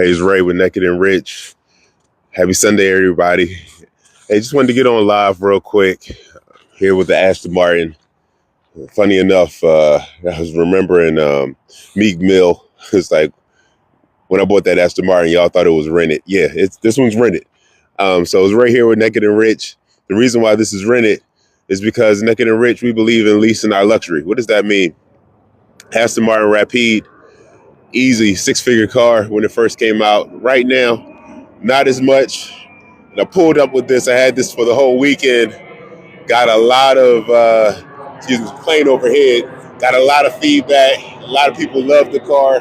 Hey, it's Ray with Naked and Rich. Happy Sunday, everybody. Hey, just wanted to get on live real quick here with the Aston Martin. Funny enough, I was remembering Meek Mill. It's like when I bought that Aston Martin, y'all thought it was rented. Yeah, this one's rented. So it's right here with Naked and Rich. The reason why this is rented is because Naked and Rich, we believe in leasing our luxury. What does that mean? Aston Martin Rapide, easy six-figure car when it first came out. Right now, not as much. And I pulled up with this. I had this for the whole weekend. Got a lot of, excuse me, plane overhead. Got a lot of feedback. A lot of people love the car.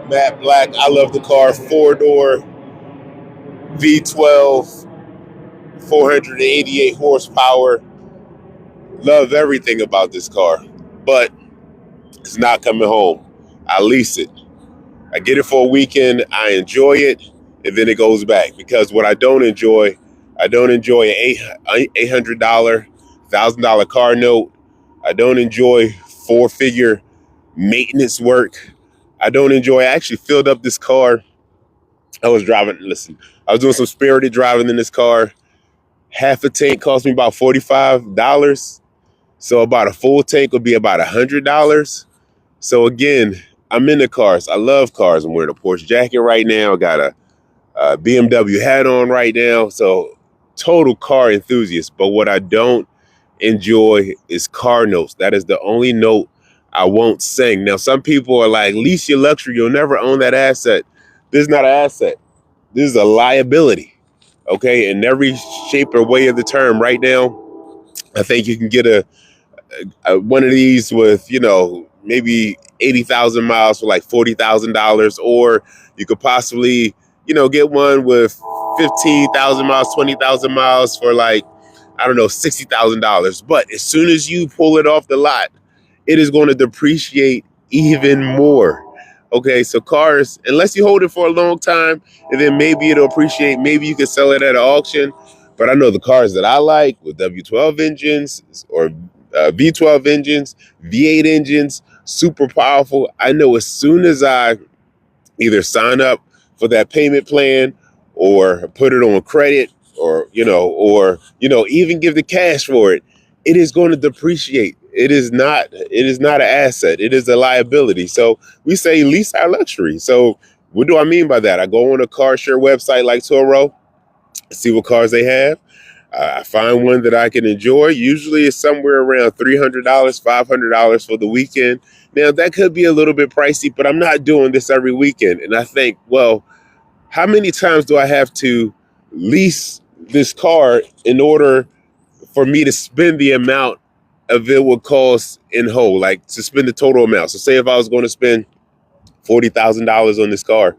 Matte Black, I love the car. Four-door, V12, 488 horsepower. Love everything about this car. But it's not coming home. I lease it. I get it for a weekend. I enjoy it. And then it goes back. Because what I don't enjoy an $800, $1,000 car note. I don't enjoy four-figure maintenance work. I actually filled up this car. I was doing some spirited driving in this car. Half a tank cost me about $45. So about a full tank would be about $100. So again, I'm into cars. I love cars. I'm wearing a Porsche jacket right now. Got a BMW hat on right now. So total car enthusiast. But what I don't enjoy is car notes. That is the only note I won't sing. Now, some people are like, lease your luxury. You'll never own that asset. This is not an asset. This is a liability. Okay. In every shape or way of the term right now, I think you can get a one of these with, maybe 80,000 miles for like $40,000, or you could possibly, get one with 15,000 miles, 20,000 miles for like, I don't know, $60,000. But as soon as you pull it off the lot, it is going to depreciate even more. Okay, so cars, unless you hold it for a long time, and then maybe it'll appreciate, maybe you can sell it at an auction. But I know the cars that I like with W12 engines or V12 engines, V8 engines, super powerful. I know as soon as I either sign up for that payment plan or put it on credit or even give the cash for it, it is going to depreciate. It is not an asset. It is a liability. So we say lease our luxury. So what do I mean by that? I go on a car share website like Turo, see what cars they have. I find one that I can enjoy. Usually it's somewhere around $300, $500 for the weekend. Now, that could be a little bit pricey, but I'm not doing this every weekend. And I think, well, how many times do I have to lease this car in order for me to spend the amount of it would cost in whole, like to spend the total amount? So say if I was going to spend $40,000 on this car,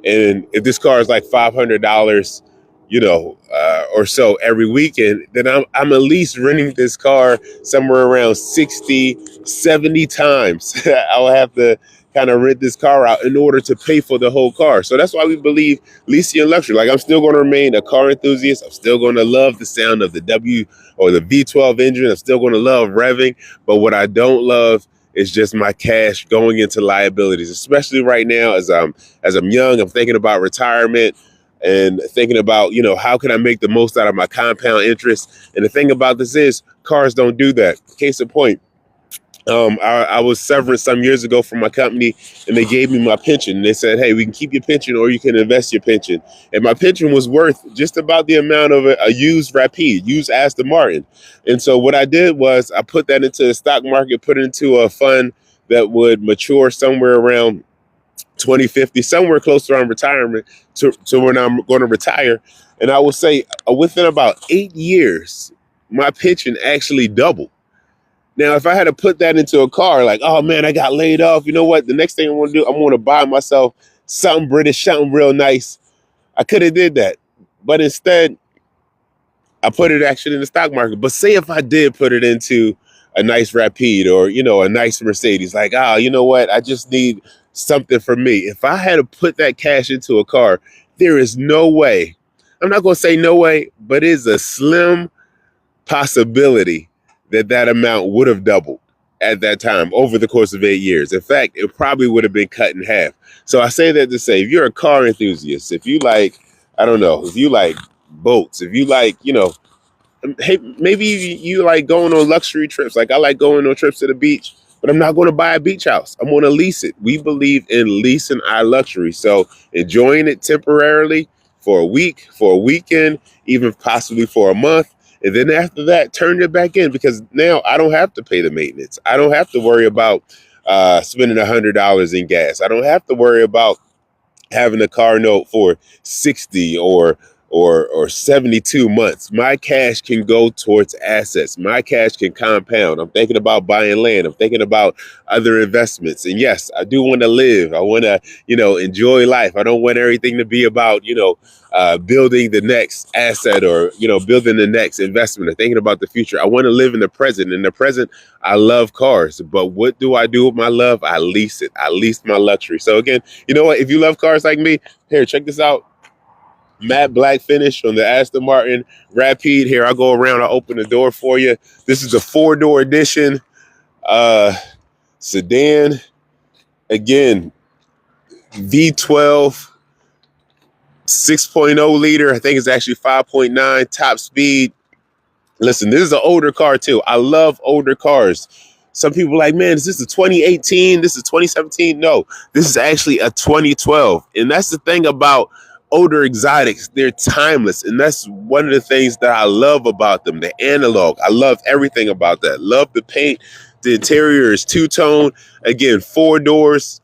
and if this car is like $500, or so every weekend, then I'm at least renting this car somewhere around 60, 70 times. I'll have to kind of rent this car out in order to pay for the whole car. So that's why we believe leasing and luxury. Like, I'm still going to remain a car enthusiast. I'm still going to love the sound of the W or the V12 engine. I'm still going to love revving. But what I don't love is just my cash going into liabilities, especially right now as I'm young. I'm thinking about retirement and thinking about, how can I make the most out of my compound interest? And the thing about this is cars don't do that. Case in point, I was severing some years ago from my company, and they gave me my pension. And they said, hey, we can keep your pension or you can invest your pension. And my pension was worth just about the amount of a used Rapide, used Aston Martin. And so what I did was I put that into the stock market, put it into a fund that would mature somewhere around 2050, somewhere close to around retirement to when I'm going to retire. And I will say within about 8 years, my pension actually doubled. Now, if I had to put that into a car, like, oh man, I got laid off, you know what? The next thing I want to do, I want to buy myself something British, something real nice. I could have did that. But instead, I put it actually in the stock market. But say if I did put it into a nice Rapide or, a nice Mercedes, like, you know what? I just need something for me. If I had to put that cash into a car, there is no way. I'm not going to say no way, but it's a slim possibility that amount would have doubled. at that time over the course of 8 years. In fact, it probably would have been cut in half. So I say that to say, if you're a car enthusiast, if you like, I don't know, if you like boats, if you like, hey, maybe you like going on luxury trips. Like I like going on trips to the beach, but I'm not going to buy a beach house. I'm going to lease it. We believe in leasing our luxury. So enjoying it temporarily for a week, for a weekend, even possibly for a month. And then after that, turn it back in, because now I don't have to pay the maintenance. I don't have to worry about spending $100 in gas. I don't have to worry about having a car note for 60 or 72 months. My cash can go towards assets. My cash can compound. I'm thinking about buying land. I'm thinking about other investments. And yes, I do want to live. I want to, enjoy life. I don't want everything to be about, building the next asset or, building the next investment or thinking about the future. I want to live in the present. In the present, I love cars. But what do I do with my love? I lease it. I lease my luxury. So again, you know what? If you love cars like me, here, check this out. Matte black finish on the Aston Martin Rapide. Here, I'll go around. I'll open the door for you. This is a 4-door edition sedan. Again, V12, 6.0 liter. I think it's actually 5.9 top speed. Listen, this is an older car too. I love older cars. Some people are like, man, is this a 2018? This is 2017? No, this is actually a 2012. And that's the thing about older exotics. They're timeless. And that's one of the things that I love about them. The analog. I love everything about that. Love the paint. The interior is two-tone. Again, 4 doors.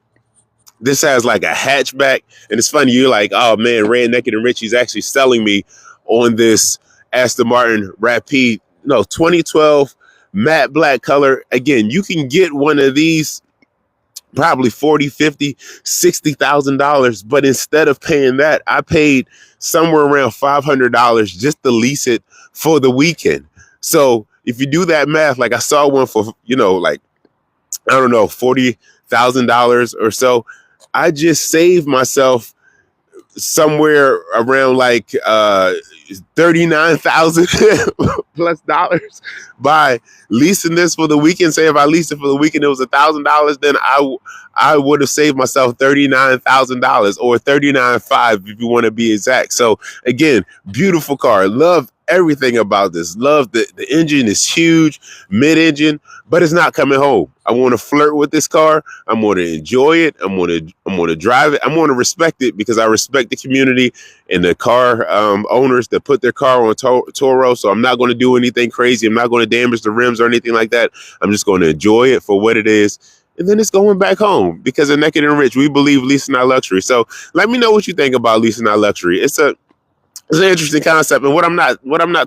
This has like a hatchback. And it's funny. You're like, oh man, Red Naked and Richie's actually selling me on this Aston Martin Rapide. No, 2012 matte black color. Again, you can get one of these probably $40, $50, $60,000. But instead of paying that, I paid somewhere around $500 just to lease it for the weekend. So if you do that math, like I saw one for, like, I don't know, $40,000 or so. I just saved myself somewhere around like 39,000 plus dollars by leasing this for the weekend. Say if I leased it for the weekend, it was $1,000, then I would have saved myself $39,000 or 39.5 if you want to be exact. So again, beautiful car. Love everything about this. Love the engine is huge, mid-engine, but it's not coming home. I want to flirt with this car. I'm going to enjoy it. I'm going to drive it. I'm going to respect it because I respect the community and the car owners that put their car on Toro. So I'm not going to do anything crazy. I'm not going to damage the rims or anything like that. I'm just going to enjoy it for what it is. And then it's going back home because of Naked and Rich. We believe leasing our luxury. So let me know what you think about leasing our luxury. It's an interesting concept. And what I'm not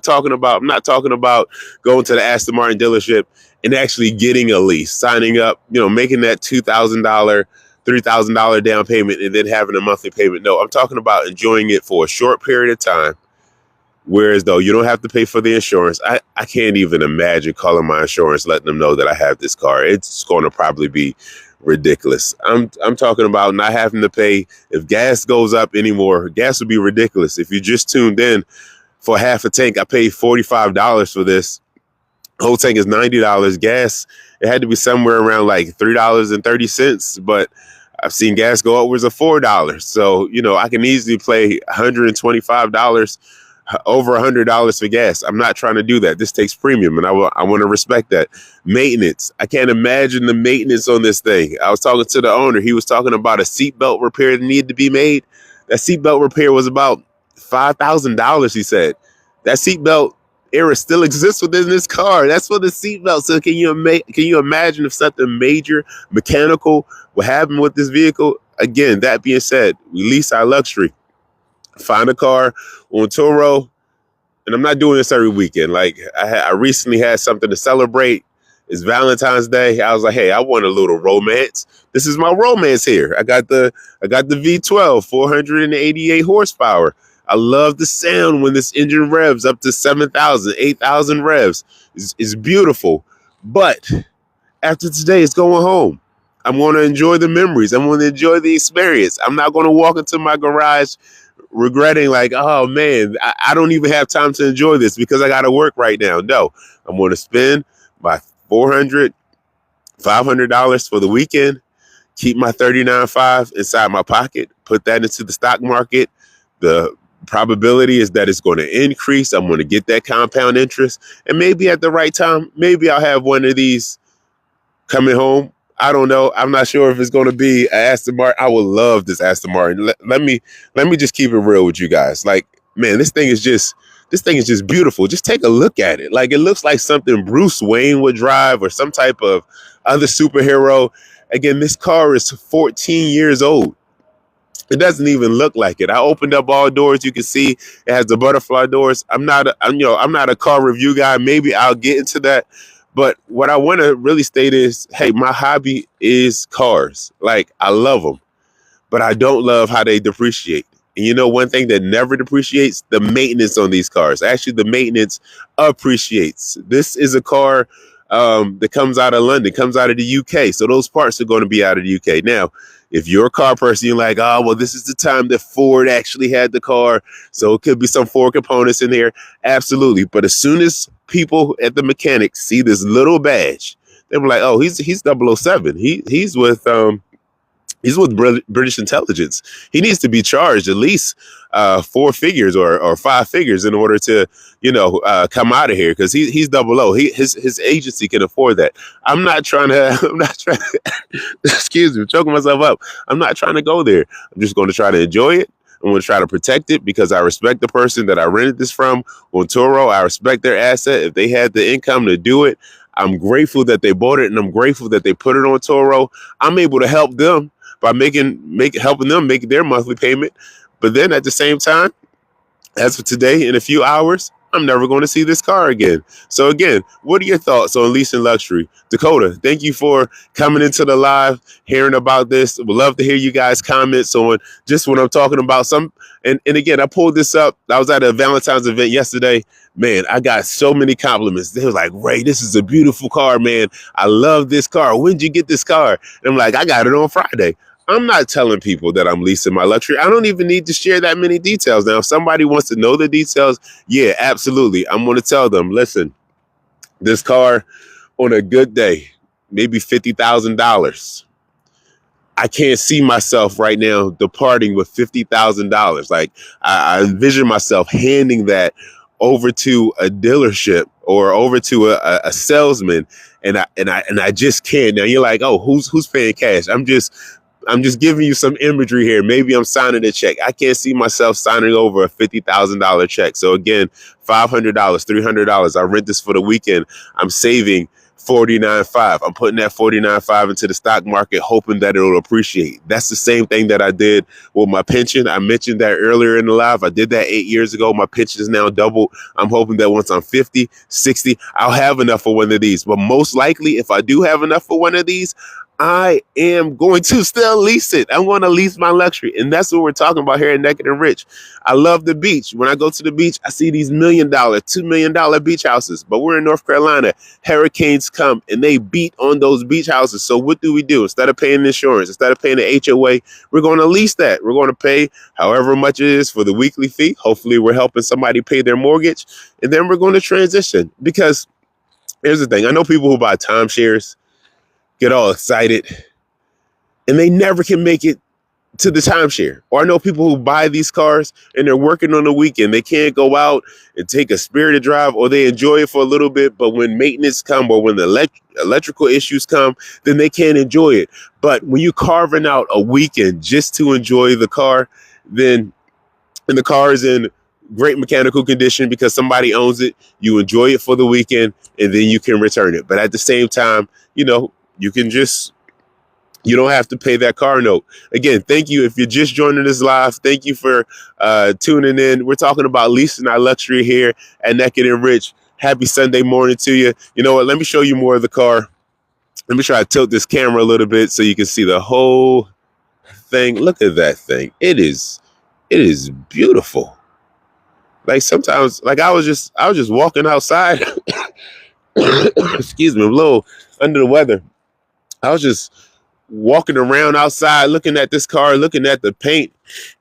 talking about, I'm not talking about going to the Aston Martin dealership and actually getting a lease, signing up, making that $2,000, $3,000 down payment and then having a monthly payment. No, I'm talking about enjoying it for a short period of time. Whereas though you don't have to pay for the insurance. I can't even imagine calling my insurance, letting them know that I have this car. It's going to probably be ridiculous. I'm talking about not having to pay. If gas goes up anymore, gas would be ridiculous. If you just tuned in, for half a tank, I paid $45 for this. Whole tank is $90. Gas, it had to be somewhere around like $3.30, but I've seen gas go upwards of $4. So, I can easily pay $125, over $100 for gas. I'm not trying to do that. This takes premium, and I want to respect that. Maintenance. I can't imagine the maintenance on this thing. I was talking to the owner. He was talking about a seatbelt repair that needed to be made. That seatbelt repair was about $5,000, he said. That seatbelt era still exists within this car. That's for the seatbelt. So can you imagine if something major mechanical would happen with this vehicle? Again, that being said, we lease our luxury. Find a car on Toro, and I'm not doing this every weekend. Like I recently had something to celebrate. It's Valentine's Day. I was like, hey, I want a little romance. This is my romance here. I got the V12, 488 horsepower. I love the sound when this engine revs up to 7,000, 8,000 revs. It's beautiful. But after today, it's going home. I'm going to enjoy the memories. I'm going to enjoy the experience. I'm not going to walk into my garage regretting like, oh man, I don't even have time to enjoy this because I got to work right now. No, I'm going to spend my $400, $500 for the weekend, keep my 39.5 inside my pocket, put that into the stock market. The probability is that it's going to increase. I'm going to get that compound interest. And maybe at the right time, maybe I'll have one of these coming home. I don't know. I'm not sure if it's going to be an Aston Martin. I would love this Aston Martin. Let me just keep it real with you guys. Like, man, this thing is just beautiful. Just take a look at it. Like, it looks like something Bruce Wayne would drive or some type of other superhero. Again, this car is 14 years old. It doesn't even look like it. I opened up all doors. You can see it has the butterfly doors. I'm not a car review guy. Maybe I'll get into that. But what I want to really state is, hey, my hobby is cars. Like, I love them, but I don't love how they depreciate. And you know, one thing that never depreciates, the maintenance on these cars. Actually, the maintenance appreciates. This is a car that comes out of London, comes out of the UK. So those parts are going to be out of the UK. Now, if you're a car person, you're like, oh, well, this is the time that Ford actually had the car. So it could be some Ford components in there. Absolutely. But as soon as people at the mechanic see this little badge, they were like, oh, he's 007. He's with British intelligence. He needs to be charged at least 4 figures or 5 figures in order to, come out of here, because he's 00. His agency can afford that. I'm not trying to, excuse me, choking myself up. I'm not trying to go there. I'm just going to try to enjoy it. I'm going to try to protect it because I respect the person that I rented this from on Turo. I respect their asset. If they had the income to do it, I'm grateful that they bought it, and I'm grateful that they put it on Turo. I'm able to help them by helping them make their monthly payment. But then at the same time, as for today, in a few hours, I'm never going to see this car again. So again, what are your thoughts on leasing luxury? Dakota, thank you for coming into the live, hearing about this. Would love to hear you guys' comments on just what I'm talking about. And again, I pulled this up. I was at a Valentine's event yesterday. Man, I got so many compliments. They were like, Ray, this is a beautiful car, man. I love this car. When did you get this car? And I'm like, I got it on Friday. I'm not telling people that I'm leasing my luxury. I don't even need to share that many details. Now, if somebody wants to know the details, yeah, absolutely. I'm going to tell them, listen, this car on a good day, maybe $50,000. I can't see myself right now departing with $50,000. Like, I envision myself handing that over to a dealership or over to a salesman, and I just can't. Now you're like, oh, who's paying cash? I'm just giving you some imagery here. Maybe I'm signing a check. I can't see myself signing over a $50,000 check. So again, $500, $300. I rent this for the weekend. I'm saving $49.5. I'm putting that $49.5 into the stock market, hoping that it'll appreciate. That's the same thing that I did with my pension. I mentioned that earlier in the live. I did that 8 years ago. My pension is now doubled. I'm hoping that once I'm 50, 60, I'll have enough for one of these. But most likely, if I do have enough for one of these, I am going to still lease it. I'm going to lease my luxury. And that's what we're talking about here at Naked and Rich. I love the beach. When I go to the beach, I see these $1 million, $2 million beach houses. But we're in North Carolina. Hurricanes come and they beat on those beach houses. So what do? Instead of paying insurance, instead of paying the HOA, we're going to lease that. We're going to pay however much it is for the weekly fee. Hopefully we're helping somebody pay their mortgage. And then we're going to transition. Because here's the thing. I know people who buy timeshares get all excited and they never can make it to the timeshare. Or I know people who buy these cars and they're working on the weekend. They can't go out and take a spirited drive, or they enjoy it for a little bit. But when maintenance come or when the electrical issues come, then they can't enjoy it. But when you're carving out a weekend just to enjoy the car, and the car is in great mechanical condition because somebody owns it, you enjoy it for the weekend and then you can return it. But at the same time, you don't have to pay that car note. Again, thank you. If you're just joining us live, thank you for tuning in. We're talking about leasing our luxury here at Naked and Rich. Happy Sunday morning to you. You know what? Let me show you more of the car. Let me try to tilt this camera a little bit so you can see the whole thing. Look at that thing. It is beautiful. Like sometimes, like I was just walking outside. Excuse me, I'm a little under the weather. I was just walking around outside, looking at this car, looking at the paint,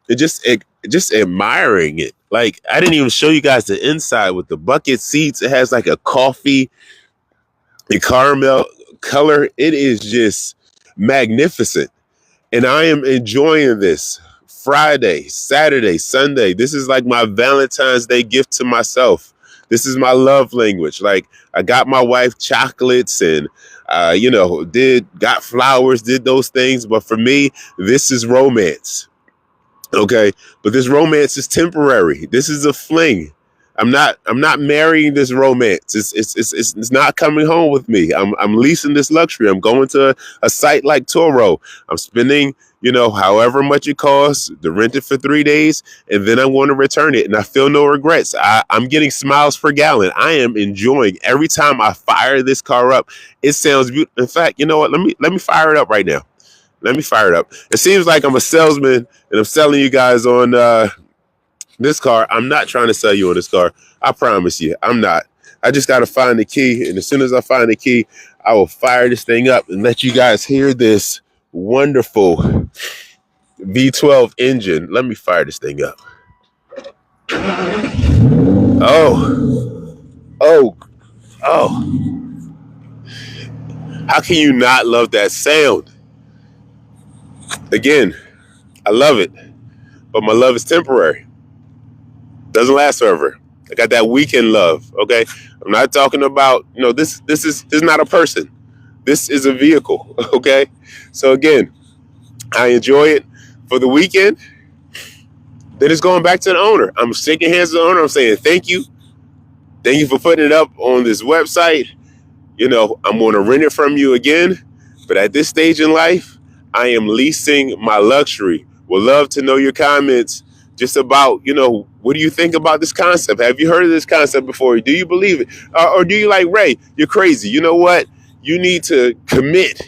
and just admiring it. Like, I didn't even show you guys the inside with the bucket seats. It has like a coffee and color. It is just magnificent. And I am enjoying this Friday, Saturday, Sunday. This is like my Valentine's Day gift to myself. This is my love language. Like, I got my wife chocolates and, got flowers, did those things. But for me, this is romance. Okay. But this romance is temporary. This is a fling. I'm not marrying this romance. It's not coming home with me. I'm leasing this luxury. I'm going to a site like Toro. I'm spending, however much it costs to rent it for 3 days, and then I want to return it. And I feel no regrets. I'm getting smiles per gallon. I am enjoying every time I fire this car up. It sounds beautiful. In fact, you know what? Let me fire it up right now. Let me fire it up. It seems like I'm a salesman and I'm selling you guys on this car. I'm not trying to sell you on this car. I promise you, I'm not. I just got to find the key. And as soon as I find the key, I will fire this thing up and let you guys hear this wonderful V12 engine. Let me fire this thing up. Oh. How can you not love that sound? Again, I love it, but my love is temporary. Doesn't last forever. I got that weekend love. Okay. I'm not talking about, this is not a person. This is a vehicle. Okay. So again, I enjoy it for the weekend. Then it's going back to the owner. I'm shaking hands with the owner. I'm saying, thank you. Thank you for putting it up on this website. I'm going to rent it from you again. But at this stage in life, I am leasing my luxury. Would love to know your comments just about, what do you think about this concept? Have you heard of this concept before? Do you believe it? Or do you like, Ray, you're crazy? You know what? You need to commit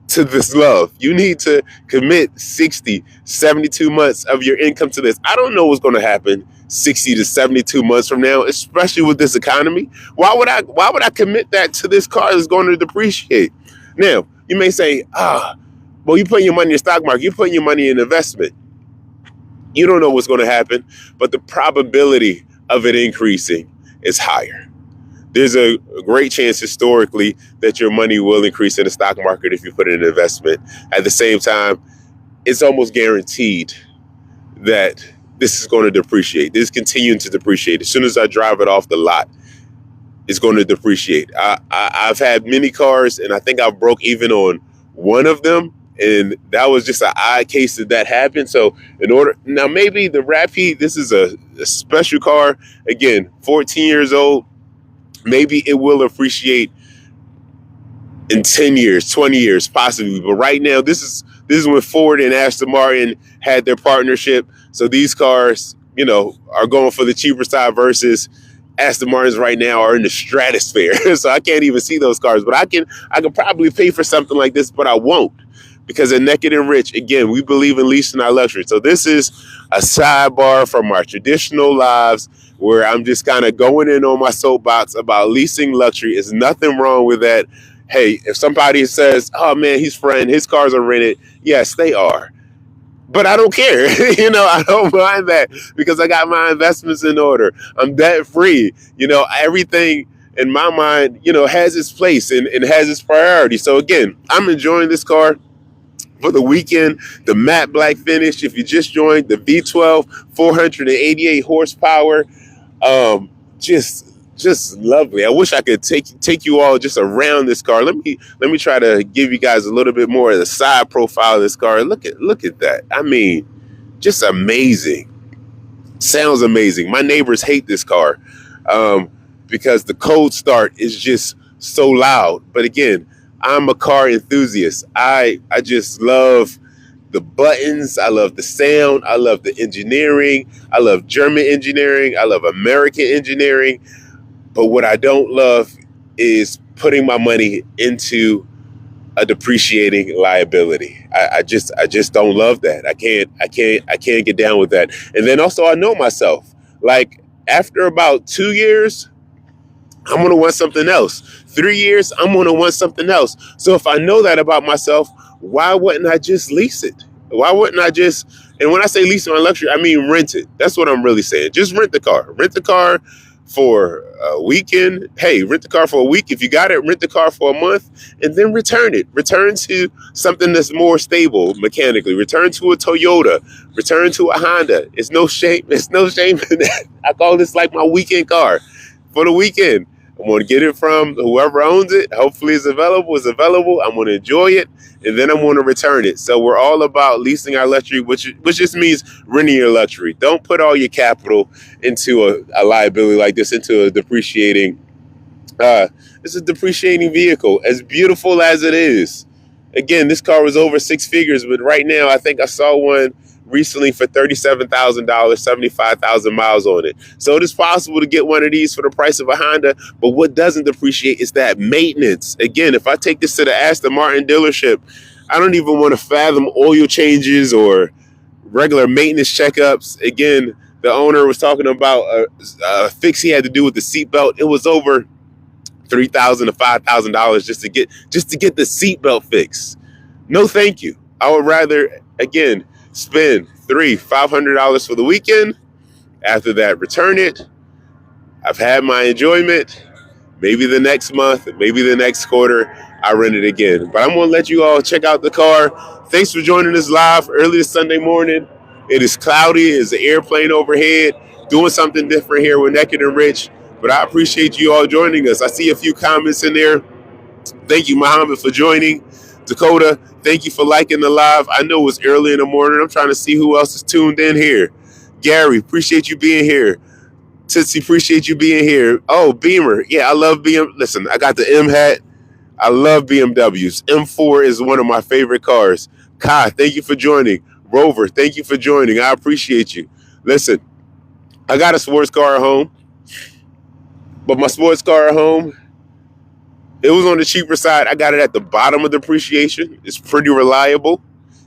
to this love. You need to commit 60, 72 months of your income to this. I don't know what's going to happen 60 to 72 months from now, especially with this economy. Why would I commit that to this car that's going to depreciate? Now, you may say, well, you're putting your money in the stock market. You're putting your money in investment. You don't know what's going to happen, but the probability of it increasing is higher. There's a great chance historically that your money will increase in the stock market if you put it in investment. At the same time, it's almost guaranteed that this is going to depreciate. This is continuing to depreciate. As soon as I drive it off the lot, it's going to depreciate. I've had many cars, and I think I broke even on one of them. And that was just an odd case that happened. So now maybe the Rapide, this is a special car. Again, 14 years old. Maybe it will appreciate in 10 years, 20 years, possibly. But right now, this is when Ford and Aston Martin had their partnership. So these cars, are going for the cheaper side versus Aston Martins right now are in the stratosphere. So I can't even see those cars. But I can probably pay for something like this, but I won't. Because at Naked and Rich, again, we believe in leasing our luxury. So this is a sidebar from our traditional lives where I'm just kind of going in on my soapbox about leasing luxury. There's nothing wrong with that. Hey, if somebody says, oh, man, his cars are rented. Yes, they are. But I don't care. I don't mind that because I got my investments in order. I'm debt free. Everything in my mind, has its place and has its priority. So, again, I'm enjoying this car. For the weekend, the matte black finish. If you just joined, the V12, 488 horsepower, just lovely. I wish I could take you all just around this car. Let me try to give you guys a little bit more of the side profile of this car. Look at that. I mean, just amazing. Sounds amazing. My neighbors hate this car because the cold start is just so loud. But again, I'm a car enthusiast. I just love the buttons. I love the sound. I love the engineering. I love German engineering. I love American engineering. But what I don't love is putting my money into a depreciating liability. I just don't love that. I can't get down with that. And then also I know myself. Like after about 2 years, I'm going to want something else. 3 years, I'm going to want something else. So if I know that about myself, why wouldn't I just lease it? Why wouldn't I and when I say lease my luxury, I mean rent it. That's what I'm really saying. Just rent the car. Rent the car for a weekend, hey, rent the car for a week. If you got it, rent the car for a month and then return it. Return to something that's more stable mechanically. Return to a Toyota. Return to a Honda. It's no shame. It's no shame in that. I call this like my weekend car for the weekend. I'm going to get it from whoever owns it. Hopefully it's available. It's available. I'm going to enjoy it, and then I'm going to return it. So we're all about leasing our luxury, which just means renting your luxury. Don't put all your capital into a liability like this, into a depreciating. It's a depreciating vehicle, as beautiful as it is. Again, this car was over six figures, but right now I think I saw one recently for $37,000, 75,000 miles on it. So it is possible to get one of these for the price of a Honda, but what doesn't depreciate is that maintenance. Again, if I take this to the Aston Martin dealership, I don't even want to fathom oil changes or regular maintenance checkups. Again, the owner was talking about a fix he had to do with the seatbelt. It was over $3,000 to $5,000 just to get the seatbelt fix. No, thank you. I would rather, again, spend $500 for the weekend. After that, return it. I've had my enjoyment. Maybe the next month, maybe the next quarter, I rent it again. But I'm going to let you all check out the car. Thanks for joining us live early this Sunday morning. It is cloudy. It's an airplane overhead. Doing something different here with Naked and Rich. But I appreciate you all joining us. I see a few comments in there. Thank you, Muhammad, for joining. Dakota, thank you for liking the live. I know it's early in the morning. I'm trying to see who else is tuned in here. Gary, appreciate you being here. Tootsie, appreciate you being here. Oh, Beamer. Yeah, I love BMW. Listen, I got the M hat. I love BMWs. M4 is one of my favorite cars. Kai, thank you for joining. Rover, thank you for joining. I appreciate you. Listen, I got a sports car at home, but my sports car at home, it was on the cheaper side. I got it at the bottom of depreciation. It's pretty reliable.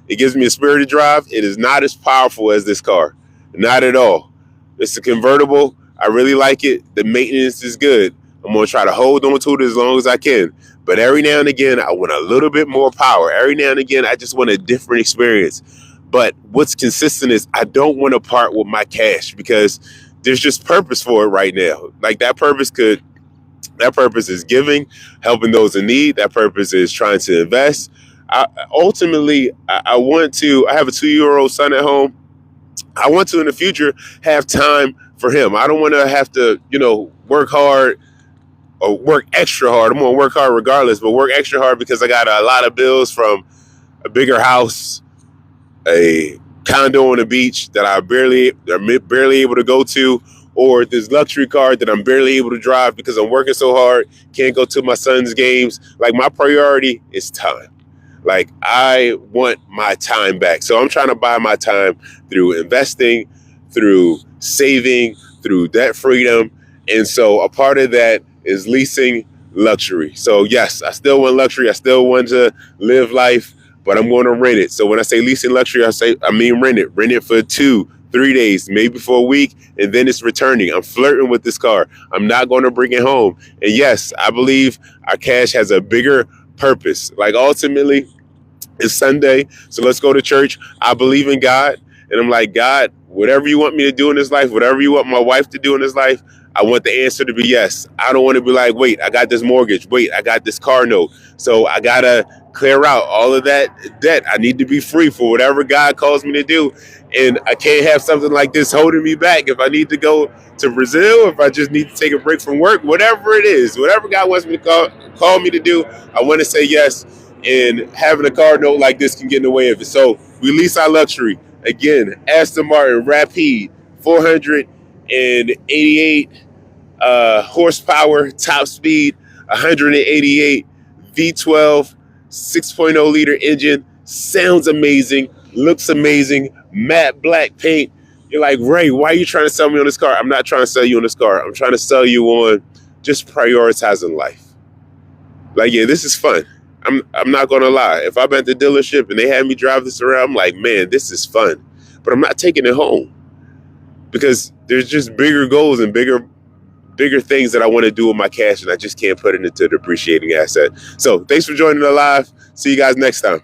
It gives me a spirited drive. It is not as powerful as this car. Not at all. It's a convertible. I really like it. The maintenance is good. I'm going to try to hold on to it as long as I can. But every now and again, I want a little bit more power. Every now and again, I just want a different experience. But what's consistent is I don't want to part with my cash because there's just purpose for it right now. Like that purpose is giving, helping those in need. That purpose is trying to invest. I have a 2-year-old son at home. I want to, in the future, have time for him. I don't want to have to, work hard or work extra hard. I'm going to work hard regardless, but work extra hard because I got a lot of bills from a bigger house, a condo on the beach that I'm barely able to go to, or this luxury car that I'm barely able to drive because I'm working so hard, can't go to my son's games. Like, my priority is time. Like, I want my time back. So I'm trying to buy my time through investing, through saving, through debt freedom. And so a part of that is leasing luxury. So yes, I still want luxury. I still want to live life, but I'm going to rent it. So when I say leasing luxury, I mean rent it. Rent it for 2-3 days, maybe for a week, and then it's returning. I'm flirting with this car. I'm not going to bring it home. And yes, I believe our cash has a bigger purpose. Like, ultimately, it's Sunday, so let's go to church. I believe in God, and I'm like, God, whatever you want me to do in this life, whatever you want my wife to do in this life, I want the answer to be yes. I don't want to be like, wait, I got this mortgage. Wait, I got this car note. So I got to clear out all of that debt. I need to be free for whatever God calls me to do. And I can't have something like this holding me back. If I need to go to Brazil, if I just need to take a break from work, whatever it is, whatever God wants me to call me to do, I want to say yes. And having a car note like this can get in the way of it. So we lease our luxury. Again, Aston Martin Rapide, 488 horsepower, top speed, 188 V12, 6.0 liter engine. Sounds amazing, looks amazing, matte black paint. You're like, Ray, why are you trying to sell me on this car? I'm not trying to sell you on this car. I'm trying to sell you on just prioritizing life. Like, yeah, this is fun. I'm not going to lie. If I'm at the dealership and they have me drive this around, I'm like, man, this is fun. But I'm not taking it home because there's just bigger goals and bigger things that I want to do with my cash, and I just can't put it into a depreciating asset. So thanks for joining the live. See you guys next time.